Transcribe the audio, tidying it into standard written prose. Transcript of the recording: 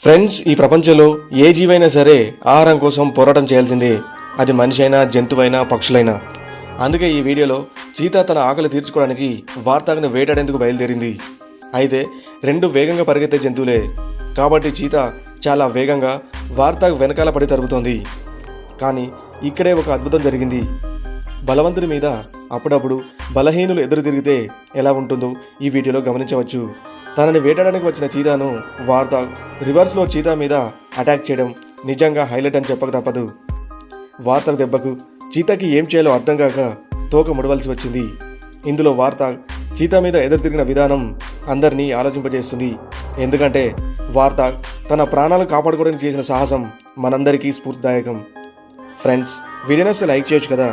Friends, ఈ ప్రపంచంలో ఏ జీవైనా సరే ఆహారం కోసం పోరాటం చేయాల్సిందే. అది మనిషి అయినా, జంతువైనా, పక్షులైనా. అందుకే ఈ వీడియోలో చీతా తన ఆకలి తీర్చుకోవడానికి వార్తాగ్ని వేటాడేందుకు బయలుదేరింది. అయితే రెండు వేగంగా పరిగెత్తే జంతువులే కాబట్టి చీతా చాలా వేగంగా వార్తాగ్ వెనకాల పడి తరుగుతోంది. కానీ ఇక్కడే ఒక అద్భుతం జరిగింది. బలవంతుడి మీద అప్పుడప్పుడు బలహీనులు ఎదురు తిరిగితే ఎలా ఉంటుందో ఈ వీడియోలో గమనించవచ్చు. తనని వేటాడడానికి వచ్చిన చీతాను వార్తాగ్ రివర్స్లో చీతా మీద అటాక్ చేయడం నిజంగా హైలైట్ అని చెప్పక తప్పదు. వార్తాగ్ దెబ్బకు చీతాకి ఏం చేయాలో అర్థం కాక తోక ముడవలసి వచ్చింది. ఇందులో వార్తాగ్ చీతా మీద ఎదురు తిరిగిన విధానం అందరినీ ఆలోచింపజేస్తుంది. ఎందుకంటే వార్తాగ్ తన ప్రాణాలు కాపాడుకోవడానికి చేసిన సాహసం మనందరికీ స్ఫూర్తిదాయకం. ఫ్రెండ్స్, వీడియోని లైక్ చేయొచ్చు కదా.